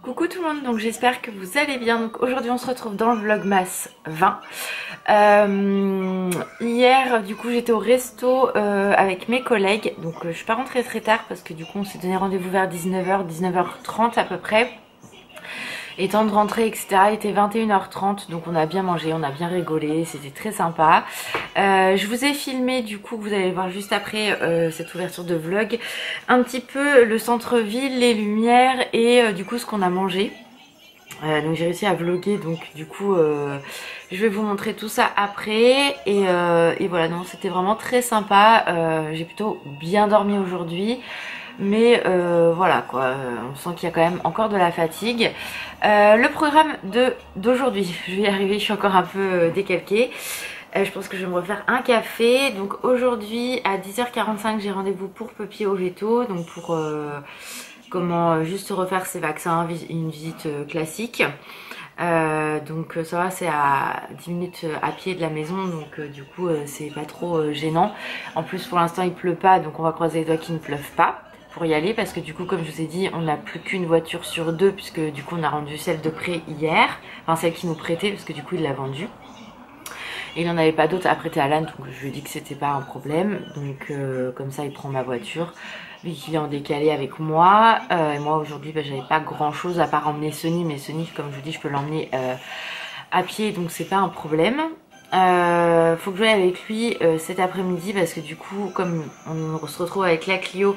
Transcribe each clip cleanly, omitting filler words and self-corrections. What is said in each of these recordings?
Coucou tout le monde, donc j'espère que vous allez bien. Donc aujourd'hui on se retrouve dans le Vlogmas 20. Hier du coup j'étais au resto avec mes collègues. Donc je suis pas rentrée très tard parce que du coup on s'est donné rendez-vous vers 19h, 19h30 à peu près. Et temps de rentrer etc, il était 21h30, donc on a bien mangé, on a bien rigolé, c'était très sympa. Je vous ai filmé du coup, vous allez voir juste après cette ouverture de vlog, un petit peu le centre-ville, les lumières et du coup ce qu'on a mangé. Donc j'ai réussi à vlogger, donc du coup je vais vous montrer tout ça après. Et voilà, non, c'était vraiment très sympa. J'ai plutôt bien dormi aujourd'hui. Mais voilà quoi, on sent qu'il y a quand même encore de la fatigue. Le programme d'aujourd'hui, je vais y arriver, je suis encore un peu décalquée. Je pense que je vais me refaire un café. Donc aujourd'hui à 10h45 j'ai rendez-vous pour Puppy au veto. Donc pour comment juste refaire ses vaccins, une visite classique. Donc ça va, c'est à 10 minutes à pied de la maison, donc du coup c'est pas trop gênant. En plus pour l'instant il pleut pas, donc on va croiser les doigts qu'il ne pleuve pas pour y aller, parce que du coup comme je vous ai dit on n'a plus qu'une voiture sur deux, puisque du coup on a rendu celle de prêt hier, enfin celle qui nous prêtait, parce que du coup il l'a vendue et il n'en avait pas d'autres à prêter à Alan, donc je lui ai dit que c'était pas un problème. Donc comme ça il prend ma voiture vu qu'il est en décalé avec moi. Et moi aujourd'hui j'avais pas grand chose à part emmener Sonny, mais Sonny comme je vous dis je peux l'emmener à pied, donc c'est pas un problème. Faut que je aille avec lui cet après-midi, parce que du coup comme on se retrouve avec la Clio,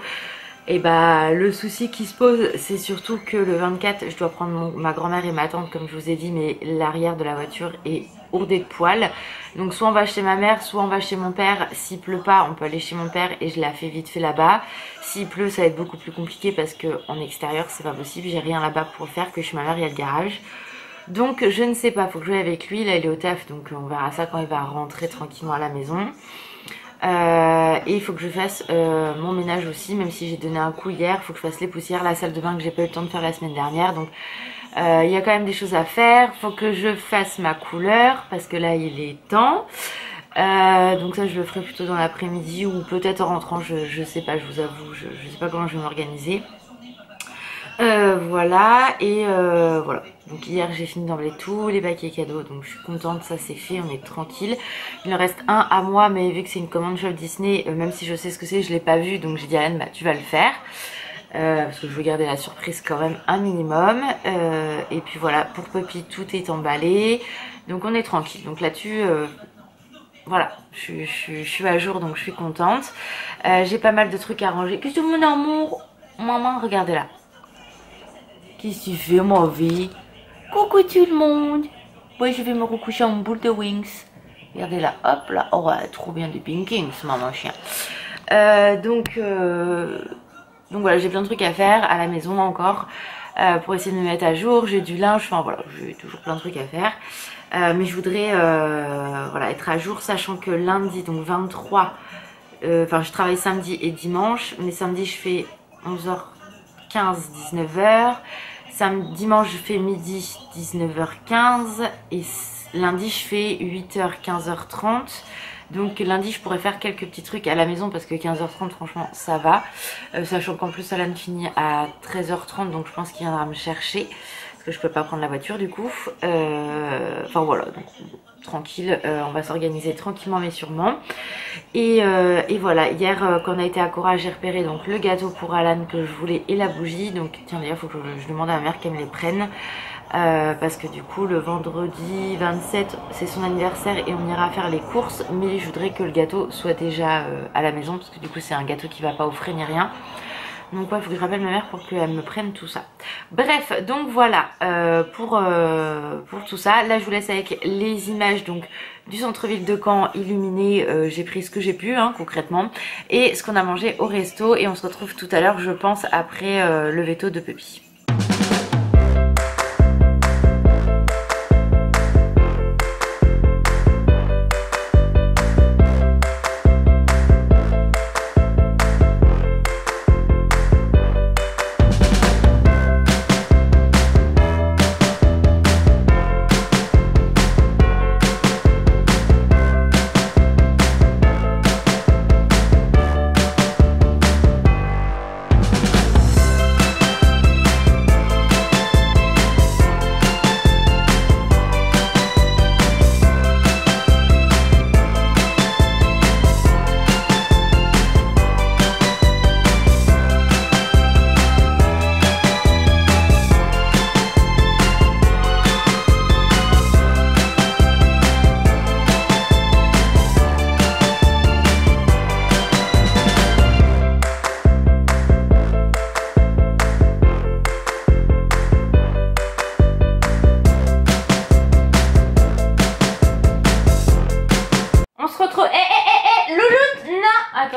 et bah le souci qui se pose c'est surtout que le 24 je dois prendre ma grand-mère et ma tante comme je vous ai dit, mais l'arrière de la voiture est ourdé de poils. Donc soit on va chez ma mère, soit on va chez mon père. S'il pleut pas on peut aller chez mon père et je la fais vite fait là-bas. S'il pleut ça va être beaucoup plus compliqué parce que en extérieur c'est pas possible, j'ai rien là-bas pour faire, que chez ma mère il y a le garage. Donc je ne sais pas, faut que je joue avec lui, là il est au taf, donc on verra ça quand il va rentrer tranquillement à la maison. Et il faut que je fasse mon ménage aussi, même si j'ai donné un coup hier. Il faut que je fasse les poussières, la salle de bain que j'ai pas eu le temps de faire la semaine dernière. Donc il y a quand même des choses à faire. Il faut que je fasse ma couleur parce que là il est temps. Donc ça je le ferai plutôt dans l'après-midi ou peut-être en rentrant, je sais pas, je vous avoue, je sais pas comment je vais m'organiser. Voilà, et voilà. Donc hier j'ai fini d'emballer tous les paquets cadeaux, donc je suis contente, ça c'est fait, on est tranquille. Il en reste un à moi, mais vu que c'est une commande shop Disney, même si je sais ce que c'est, je l'ai pas vu, donc j'ai dit à Anne, bah tu vas le faire. Parce que je veux garder la surprise quand même un minimum. Et puis voilà, pour Puppy tout est emballé, donc on est tranquille. Donc là-dessus voilà, je suis à jour, donc je suis contente. J'ai pas mal de trucs à ranger. Qu'est-ce que mon amour, maman, regardez là. Qu'est-ce que tu fais, ma vie? Coucou tout le monde. Ouais, je vais me recoucher en boule de wings. Regardez là, hop là. Oh, ouais, trop bien des Pinkings, maman chien. Donc voilà, j'ai plein de trucs à faire à la maison encore pour essayer de me mettre à jour. J'ai du linge, enfin voilà, j'ai toujours plein de trucs à faire. Mais je voudrais voilà, être à jour, sachant que lundi, donc 23, enfin je travaille samedi et dimanche, mais samedi je fais 11h15, 19h. Dimanche je fais midi 19h15 et lundi je fais 8h 15h30. Donc lundi je pourrais faire quelques petits trucs à la maison parce que 15h30 franchement ça va, sachant qu'en plus Alan finit à 13h30, donc je pense qu'il viendra me chercher parce que je peux pas prendre la voiture du coup. Enfin voilà, donc tranquille, on va s'organiser tranquillement mais sûrement. Et voilà, hier quand on a été à Cora, j'ai repéré donc le gâteau pour Alan que je voulais et la bougie. Donc tiens d'ailleurs faut que je demande à ma mère qu'elle me les prenne. Parce que du coup le vendredi 27 c'est son anniversaire et on ira faire les courses, mais je voudrais que le gâteau soit déjà à la maison parce que du coup c'est un gâteau qui va pas offrir ni rien. Donc ouais, il faut que je rappelle ma mère pour qu'elle me prenne tout ça. Bref, donc voilà pour tout ça. Là je vous laisse avec les images donc du centre-ville de Caen illuminé. J'ai pris ce que j'ai pu hein, concrètement, et ce qu'on a mangé au resto, et on se retrouve tout à l'heure je pense après le veto de Puppy.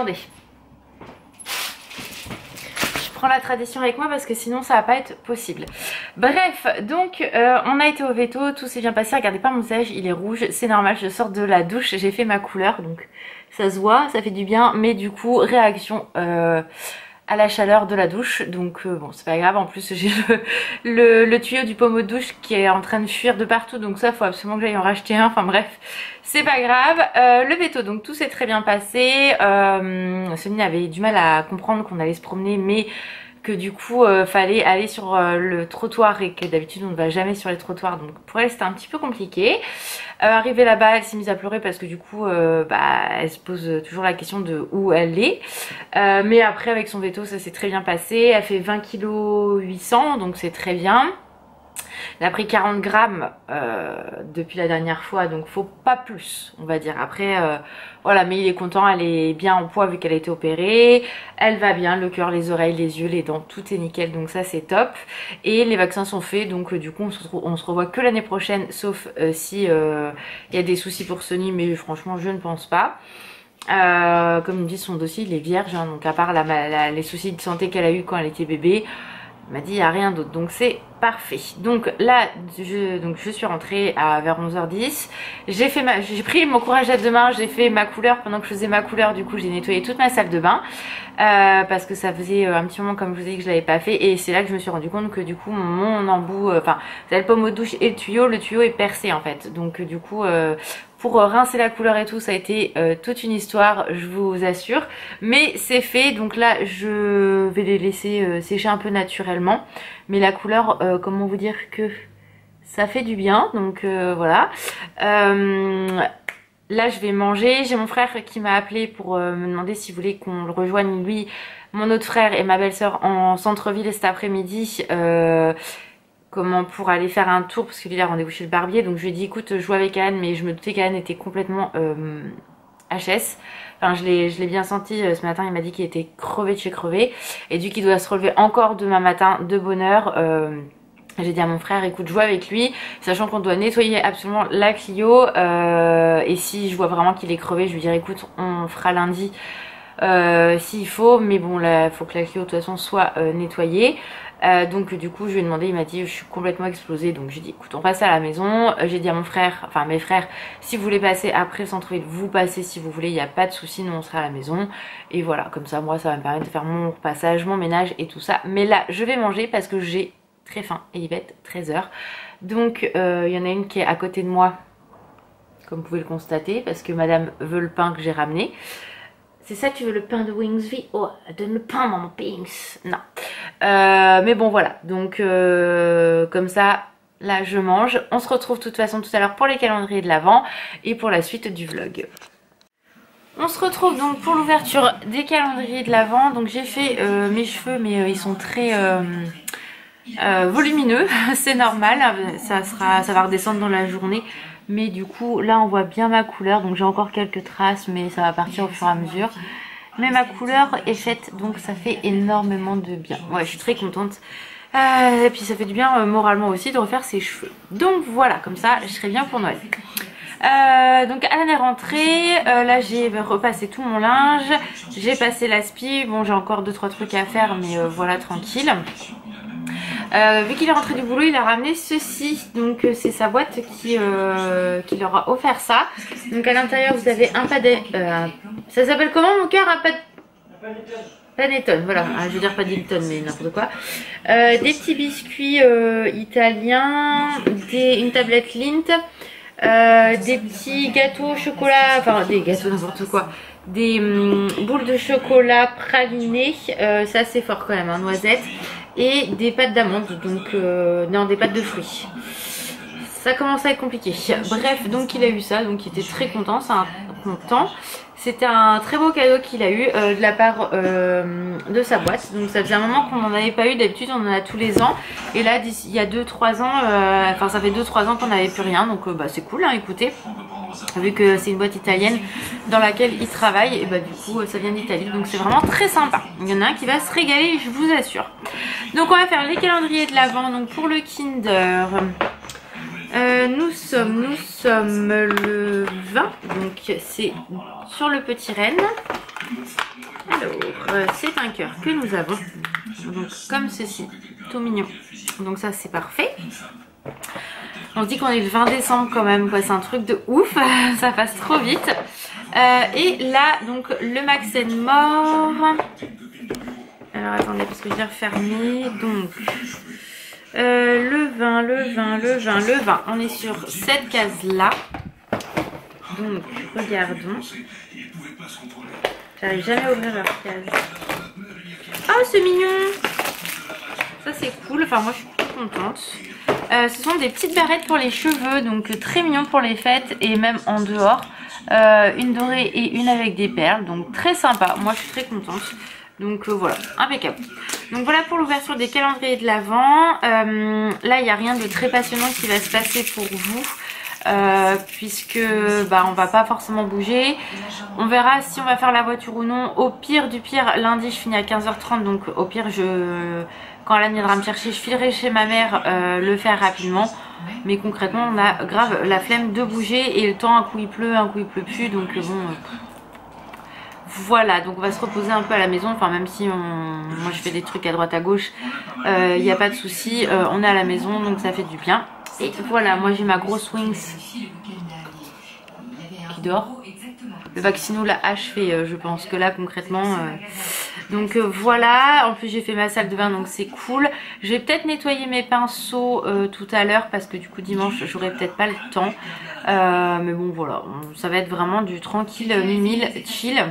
attendez. Je prends la tradition avec moi parce que sinon ça va pas être possible. Bref, donc on a été au veto, tout s'est bien passé. Regardez pas mon visage, il est rouge, c'est normal, je sors de la douche, j'ai fait ma couleur, donc ça se voit, ça fait du bien. Mais du coup, réaction à la chaleur de la douche, donc bon c'est pas grave. En plus j'ai le tuyau du pommeau de douche qui est en train de fuir de partout, donc ça faut absolument que j'aille en racheter un. Enfin bref, c'est pas grave. Le veto, donc tout s'est très bien passé. Sonia avait du mal à comprendre qu'on allait se promener, mais que du coup fallait aller sur le trottoir et que d'habitude on ne va jamais sur les trottoirs, donc pour elle c'était un petit peu compliqué. Arrivée là-bas, elle s'est mise à pleurer parce que du coup elle se pose toujours la question de où elle est. Mais après avec son veto ça s'est très bien passé. Elle fait 20 kg 800, donc c'est très bien. Elle a pris 40 grammes depuis la dernière fois, donc faut pas plus on va dire. Après voilà, mais il est content, elle est bien en poids vu qu'elle a été opérée. Elle va bien, le cœur, les oreilles, les yeux, les dents, tout est nickel, donc ça c'est top. Et les vaccins sont faits, donc du coup on se revoit que l'année prochaine, sauf si il y a des soucis pour Sony, mais franchement je ne pense pas. Comme il me dit, son dossier il est vierge, hein, donc à part les soucis de santé qu'elle a eu quand elle était bébé, il m'a dit il n'y a rien d'autre, donc c'est parfait. Donc là je suis rentrée vers 11h10. J'ai pris mon courage à deux mains, j'ai fait ma couleur. Pendant que je faisais ma couleur, du coup j'ai nettoyé toute ma salle de bain parce que ça faisait un petit moment, comme je vous ai dit, que je l'avais pas fait. Et c'est là que je me suis rendu compte que du coup mon embout, enfin vous avez le pommeau de douche et le tuyau est percé en fait. Donc du coup pour rincer la couleur et tout, ça a été toute une histoire, je vous assure. Mais c'est fait, donc là je vais les laisser sécher un peu naturellement. Mais la couleur, comment vous dire que ça fait du bien, donc voilà. Là je vais manger, j'ai mon frère qui m'a appelé pour me demander s'il voulait qu'on le rejoigne, lui, mon autre frère et ma belle-sœur en centre-ville cet après-midi. Comment pour aller faire un tour parce qu'il a rendez-vous chez le barbier. Donc je lui ai dit écoute, je joue avec Anne, mais je me doutais qu'Anne était complètement HS. Enfin je l'ai bien senti ce matin, il m'a dit qu'il était crevé de chez crevé. Et du coup il doit se relever encore demain matin de bonne heure. J'ai dit à mon frère écoute, joue avec lui, sachant qu'on doit nettoyer absolument la Clio. Et si je vois vraiment qu'il est crevé, je lui dirai écoute, on fera lundi s'il faut. Mais bon là il faut que la Clio de toute façon soit nettoyée. Donc du coup je lui ai demandé, il m'a dit je suis complètement explosée, donc j'ai dit écoute on passe à la maison. J'ai dit à mon frère, enfin mes frères, si vous voulez passer après le centre-ville, vous passez si vous voulez, il n'y a pas de souci, nous on sera à la maison. Et voilà, comme ça moi ça va me permettre de faire mon repassage, mon ménage et tout ça. Mais là je vais manger parce que j'ai très faim et il va être 13h. Donc il y en a une qui est à côté de moi, comme vous pouvez le constater, parce que madame veut le pain que j'ai ramené. C'est ça, tu veux le pain de Wingsby? Oh, donne le pain, maman Pinks. Non. Mais bon, voilà. Donc, comme ça, là, je mange. On se retrouve de toute façon tout à l'heure pour les calendriers de l'Avent et pour la suite du vlog. On se retrouve donc pour l'ouverture des calendriers de l'Avent. Donc, j'ai fait mes cheveux, mais ils sont très volumineux. C'est normal. Ça va redescendre dans la journée. Mais du coup là on voit bien ma couleur, donc j'ai encore quelques traces mais ça va partir au fur et à mesure. Mais ma couleur est faite, donc ça fait énormément de bien. Ouais, je suis très contente. Et puis ça fait du bien moralement aussi de refaire ses cheveux. Donc voilà, comme ça je serai bien pour Noël. Donc Anne est rentrée, là j'ai repassé tout mon linge, j'ai passé l'aspi, bon j'ai encore 2-3 trucs à faire mais voilà tranquille. Vu qu'il est rentré du boulot, il a ramené ceci, donc c'est sa boîte qui leur a offert ça. Donc à l'intérieur vous avez un padet, ça s'appelle comment mon cœur? Panettone, voilà, je veux dire pas Dilton mais n'importe quoi. Des petits biscuits italiens, une tablette Lindt, des petits gâteaux au chocolat, enfin des gâteaux n'importe quoi. Des boules de chocolat pralinés, ça c'est fort quand même, hein, noisettes. Et des pâtes d'amandes, donc non, des pâtes de fruits. Ça commence à être compliqué. Bref, donc il a eu ça, donc il était très content, C'était un très beau cadeau qu'il a eu de la part de sa boîte. Donc ça faisait un moment qu'on n'en avait pas eu, d'habitude on en a tous les ans. Et là il y a 2-3 ans, enfin ça fait 2-3 ans qu'on n'avait plus rien, donc bah, c'est cool hein, écoutez. Vu que c'est une boîte italienne dans laquelle il travaille, et bah du coup ça vient d'Italie, donc c'est vraiment très sympa. Il y en a un qui va se régaler, je vous assure. Donc on va faire les calendriers de l'Avent. Donc pour le Kinder, nous sommes le 20, donc c'est sur le petit renne. Alors, c'est un cœur que nous avons. Donc, comme ceci, tout mignon. Donc ça, c'est parfait. On se dit qu'on est le 20 décembre quand même, quoi. C'est un truc de ouf. Ça passe trop vite. Et là, donc, le Maxen mort. Alors, attendez, parce que je l'ai refermé. Donc, le vin. On est sur cette case-là. Donc, regardons. J'arrive jamais à ouvrir leur case. Oh, c'est mignon! Ça, c'est cool. Enfin, moi, je suis trop contente. Ce sont des petites barrettes pour les cheveux. Donc, très mignon pour les fêtes et même en dehors. Une dorée et une avec des perles. Donc, très sympa. Moi, je suis très contente. Donc, voilà. Impeccable. Donc, voilà pour l'ouverture des calendriers de l'Avent. Là, il n'y a rien de très passionnant qui va se passer pour vous. Puisque on va pas forcément bouger. On verra si on va faire la voiture ou non. Au pire du pire, lundi je finis à 15h30, donc au pire quand Alan viendra me chercher, je filerai chez ma mère le faire rapidement. Mais concrètement on a grave la flemme de bouger et le temps, un coup il pleut, un coup il pleut plus, donc bon voilà, donc on va se reposer un peu à la maison. Enfin, même si moi je fais des trucs à droite à gauche, il n'y a pas de souci, on est à la maison, donc ça fait du bien. Et voilà, moi j'ai ma grosse Wings qui dort. Le vaccino l'a achevé, je pense que là concrètement. Donc voilà, en plus j'ai fait ma salle de bain, donc c'est cool. Je vais peut-être nettoyer mes pinceaux tout à l'heure parce que du coup dimanche j'aurai peut-être pas le temps. Mais bon voilà, ça va être vraiment du tranquille, mimile, chill.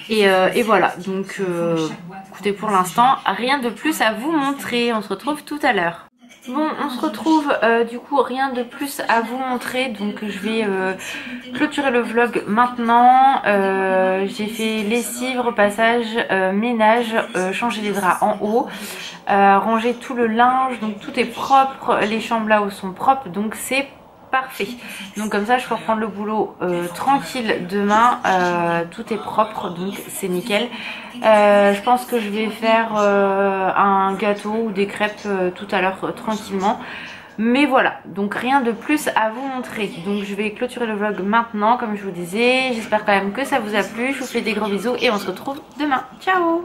Et voilà, donc écoutez, pour l'instant rien de plus à vous montrer. On se retrouve tout à l'heure. Bon, on se retrouve, du coup rien de plus à vous montrer, donc je vais clôturer le vlog maintenant. J'ai fait lessive, repassage, ménage, changer les draps en haut, ranger tout le linge, donc tout est propre, les chambres là-haut sont propres, donc c'est parfait. Donc comme ça je peux reprendre le boulot tranquille demain, tout est propre, donc c'est nickel. Je pense que je vais faire un gâteau ou des crêpes tout à l'heure tranquillement. Mais voilà, donc rien de plus à vous montrer. Donc je vais clôturer le vlog maintenant comme je vous disais. J'espère quand même que ça vous a plu. Je vous fais des gros bisous et on se retrouve demain. Ciao!